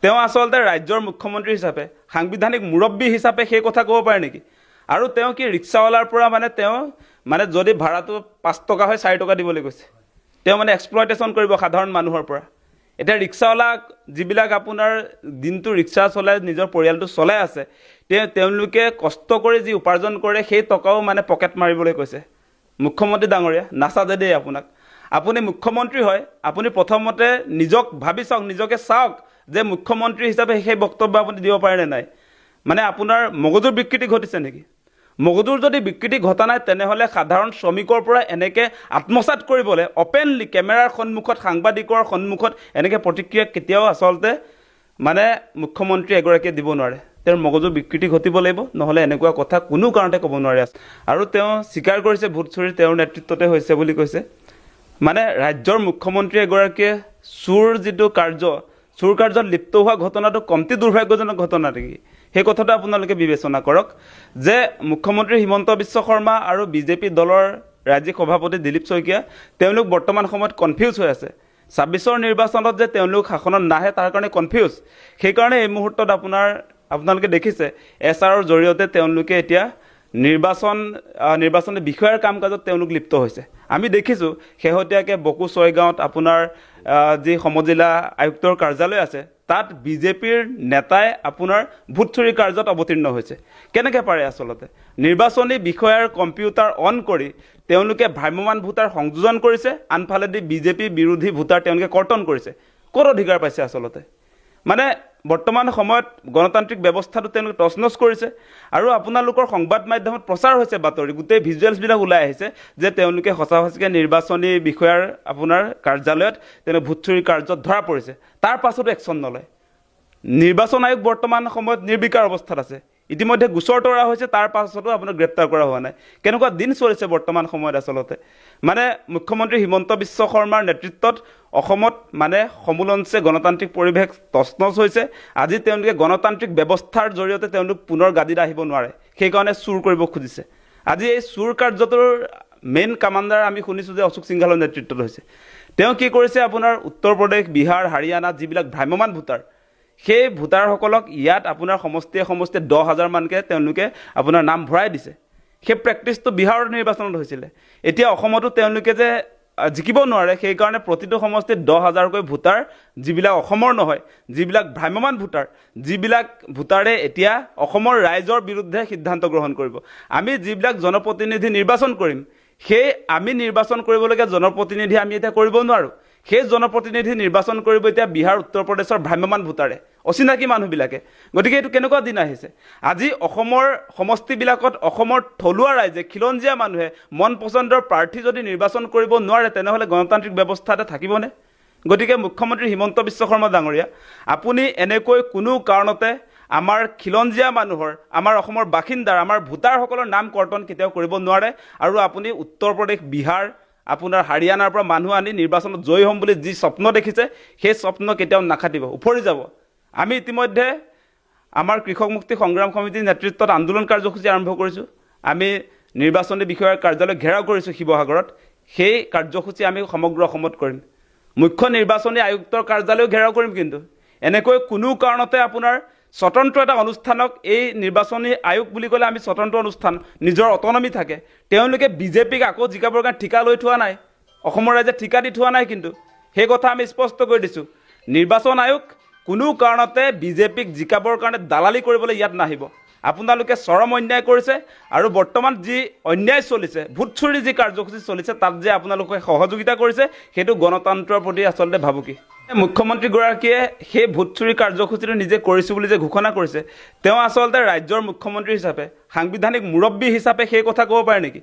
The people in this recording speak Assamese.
তেওঁ আচলতে ৰাজ্যৰ মুখ্যমন্ত্ৰী হিচাপে সাংবিধানিক মুৰব্বী হিচাপে সেই কথা ক'ব পাৰে নেকি? আৰু তেওঁ কি ৰিক্সাৱালাৰ পৰা তেওঁ যদি ভাড়াটো 5 টকা হয় 4 টকা দিবলৈ কৈছে। তেওঁ এক্সপ্লইটেশ্যন কৰিব সাধাৰণ মানুহৰ পৰা। এতিয়া ৰিক্সাৱালাক যিবিলাক আপোনাৰ দিনটো ৰিক্সা চলাই নিজৰ পৰিয়ালটো চলাই আছে, তেওঁলোকে কষ্ট কৰি যি উপাৰ্জন কৰে সেই টকাও পকেট মাৰিবলৈ কৈছে। মুখ্যমন্ত্ৰী ডাঙৰীয়া নাচাজে দেই আপোনাক। আপুনি মুখ্যমন্ত্ৰী হয়, আপুনি প্ৰথমতে নিজক ভাবি চাওক, নিজকে চাওক যে মুখ্যমন্ত্ৰী হিচাপে সেই বক্তব্য আপুনি দিব পাৰেনে নাই। আপোনাৰ মগজুৰ বিকৃতি ঘটিছে নেকি? মগজুৰ যদি বিকৃতি ঘটা নাই তেনেহ'লে সাধাৰণ শ্ৰমিকৰ পৰা এনেকৈ আত্মসাত কৰিবলৈ অপেনলি কেমেৰাৰ সন্মুখত সাংবাদিকৰ সন্মুখত এনেকৈ প্ৰতিক্ৰিয়া কেতিয়াও আচলতে মুখ্যমন্ত্ৰী এগৰাকীয়ে দিব নোৱাৰে। তেওঁৰ মগজুৰ বিকৃতি ঘটিব লাগিব, নহ'লে এনেকুৱা কথা কোনো কাৰণতে ক'ব নোৱাৰে। আৰু তেওঁ স্বীকাৰ কৰিছে ভোট চুৰি তেওঁৰ নেতৃত্বতে হৈছে বুলি কৈছে। ৰাজ্যৰ মুখ্যমন্ত্ৰী এগৰাকীয়ে চুৰ কাৰ্যত লিপ্ত হোৱা ঘটনাটো কমটি দুৰ্ভাগ্যজনক ঘটনা নেকি? সেই কথাটো আপোনালোকে বিবেচনা কৰক যে মুখ্যমন্ত্ৰী হিমন্ত বিশ্ব শৰ্মা আৰু বিজেপি দলৰ ৰাজ্যিক সভাপতি দিলীপ শইকীয়া তেওঁলোক বৰ্তমান সময়ত কনফিউজ হৈ আছে। 26ৰ নিৰ্বাচনত যে তেওঁলোক শাসনত নাহে তাৰ কাৰণে কনফিউজ। সেইকাৰণে এই মুহূৰ্তত আপোনালোকে দেখিছে SRৰ জৰিয়তে তেওঁলোকে এতিয়া নিৰ্বাচনী বিষয়াৰ কাম কাজত তেওঁলোক লিপ্ত হৈছে। আমি দেখিছোঁ শেহতীয়াকৈ বকো ছয়গাঁৱত আপোনাৰ যি সমজিলা আয়ুক্তৰ কাৰ্যালয় আছে তাত বিজেপিৰ নেতাই আপোনাৰ ভোট চুৰি কাৰ্যত অৱতীৰ্ণ হৈছে। কেনেকৈ পাৰে আচলতে নিৰ্বাচনী বিষয়াৰ কম্পিউটাৰ অন কৰি তেওঁলোকে ভ্ৰাম্যমান ভোটাৰ সংযোজন কৰিছে, আনফালেদি বিজেপি বিৰোধী ভোটাৰ তেওঁলোকে কৰ্তন কৰিছে। ক'ত অধিকাৰ পাইছে আচলতে? বৰ্তমান সময়ত গণতান্ত্ৰিক ব্যৱস্থাটো তেওঁলোকে তছনছ কৰিছে। আৰু আপোনালোকৰ সংবাদ মাধ্যমত প্ৰচাৰ হৈছে বাতৰি, গোটেই ভিজুৱেলছবিলাক ওলাই আহিছে যে তেওঁলোকে সঁচাকৈ নিৰ্বাচনী বিষয়াৰ আপোনাৰ কাৰ্যালয়ত ভোট চুৰি কাৰ্যত ধৰা পৰিছে। তাৰ পাছতো একশ্যন নলয়। নিৰ্বাচন আয়োগ বৰ্তমান সময়ত নিৰ্বিকাৰ অৱস্থাত আছে। ইতিমধ্যে গোচৰ তৰা হৈছে, তাৰ পাছতো আপোনাক গ্ৰেপ্তাৰ কৰা হোৱা নাই। কেনেকুৱা দিন চলিছে বৰ্তমান সময়ত আচলতে? মুখ্যমন্ত্ৰী হিমন্ত বিশ্ব শৰ্মাৰ নেতৃত্বত অসমত সমুলঞ্চে গণতান্ত্ৰিক পৰিৱেশ তছনছ হৈছে। আজি তেওঁলোকে গণতান্ত্ৰিক ব্যৱস্থাৰ জৰিয়তে তেওঁলোক পুনৰ গাদীত আহিব নোৱাৰে, সেইকাৰণে চুৰ কৰিব খুজিছে। আজি এই চুৰ কাৰ্যটোৰ মেইন কামাণ্ডাৰ আমি শুনিছোঁ যে অশোক সিংঘালৰ নেতৃত্বত হৈছে। তেওঁ কি কৰিছে, আপোনাৰ উত্তৰ প্ৰদেশ, বিহাৰ, হাৰিয়ানাত যিবিলাক ভ্ৰাম্যমান ভোটাৰ, সেই ভোটাৰসকলক ইয়াত আপোনাৰ সমষ্টিয়ে 10,000 মানকৈ তেওঁলোকে আপোনাৰ নাম ভৰাই দিছে। সেই প্ৰেক্টিছটো বিহাৰৰ নিৰ্বাচনত হৈছিলে। এতিয়া অসমতো তেওঁলোকে যে জিকিব নোৱাৰে, সেইকাৰণে প্ৰতিটো সমষ্টিত 10,000কৈ ভোটাৰ যিবিলাক অসমৰ নহয়, যিবিলাক ভ্ৰাম্যমান ভোটাৰ, যিবিলাক ভোটাৰে এতিয়া অসমৰ ৰাইজৰ বিৰুদ্ধে সিদ্ধান্ত গ্ৰহণ কৰিব। আমি যিবিলাক জনপ্ৰতিনিধি নিৰ্বাচন কৰিম, সেই আমি নিৰ্বাচন কৰিবলগীয়া জনপ্ৰতিনিধি আমি এতিয়া কৰিব নোৱাৰোঁ। সেই জনপ্ৰতিনিধি নিৰ্বাচন কৰিব এতিয়া বিহাৰ, উত্তৰ প্ৰদেশৰ ভ্ৰাম্যমান ভোটাৰে, অচিনাকি মানুহবিলাকে। গতিকে এইটো কেনেকুৱা দিন আহিছে? আজি অসমৰ সমষ্টিবিলাকত অসমৰ থলুৱা ৰাইজে, খিলঞ্জীয়া মানুহে মন পচন্দৰ প্ৰাৰ্থী যদি নিৰ্বাচন কৰিব নোৱাৰে, তেনেহ'লে গণতান্ত্ৰিক ব্যৱস্থা এটা থাকিবনে? গতিকে মুখ্যমন্ত্ৰী হিমন্ত বিশ্ব শৰ্মা ডাঙৰীয়া, আপুনি এনেকৈ কোনো কাৰণতে আমাৰ খিলঞ্জীয়া মানুহৰ, আমাৰ অসমৰ বাসিন্দাৰ, আমাৰ ভোটাৰসকলৰ নাম কৰ্তন কেতিয়াও কৰিব নোৱাৰে। আৰু আপুনি উত্তৰ প্ৰদেশ, বিহাৰ, আপোনাৰ হাৰিয়ানাৰ পৰা মানুহ আনি নিৰ্বাচনত জয়ী হ'ম বুলি যি স্বপ্ন দেখিছে, সেই স্বপ্ন কেতিয়াও নাখাটিব, উফৰি যাব। আমি ইতিমধ্যে আমাৰ কৃষক মুক্তি সংগ্ৰাম সমিতিৰ নেতৃত্বত আন্দোলন কাৰ্যসূচী আৰম্ভ কৰিছোঁ। আমি নিৰ্বাচনী বিষয়াৰ কাৰ্যালয় ঘেৰাও কৰিছোঁ শিৱসাগৰত। সেই কাৰ্যসূচী আমি সমগ্ৰ অসমত কৰিম। মুখ্য নিৰ্বাচনী আয়ুক্তৰ কাৰ্যালয় ঘেৰাও কৰিম। কিন্তু এনেকৈ কোনো কাৰণতে আপোনাৰ স্বতন্ত্ৰ এটা অনুষ্ঠানক, এই নিৰ্বাচনী আয়োগ বুলি ক'লে আমি স্বতন্ত্ৰ অনুষ্ঠান, নিজৰ অটনমি থাকে। তেওঁলোকে বিজেপিক আকৌ জিকাবৰ কাৰণে ঠিকা লৈ থোৱা নাই, অসমৰ ৰাইজে ঠিকা দি থোৱা নাই। কিন্তু সেই কথা আমি স্পষ্ট কৰি দিছোঁ, নিৰ্বাচন আয়োগ কোনো কাৰণতে বিজেপিক জিকাবৰ কাৰণে দালালি কৰিবলৈ ইয়াত নাহিব। আপোনালোকে চৰম অন্যায় কৰিছে। আৰু বৰ্তমান যি অন্যায় চলিছে, ভোট চুৰি যি কাৰ্যসূচী চলিছে, তাত যে আপোনালোকে সহযোগিতা কৰিছে, সেইটো গণতন্ত্ৰৰ প্ৰতি আচলতে ভাবুকি। মুখ্যমন্ত্ৰীগৰাকীয়ে সেই ভোট চুৰি কাৰ্যসূচীটো নিজে কৰিছোঁ বুলি যে ঘোষণা কৰিছে, তেওঁ আচলতে ৰাজ্যৰ মুখ্যমন্ত্ৰী হিচাপে, সাংবিধানিক মুৰব্বী হিচাপে সেই কথা ক'ব পাৰে নেকি?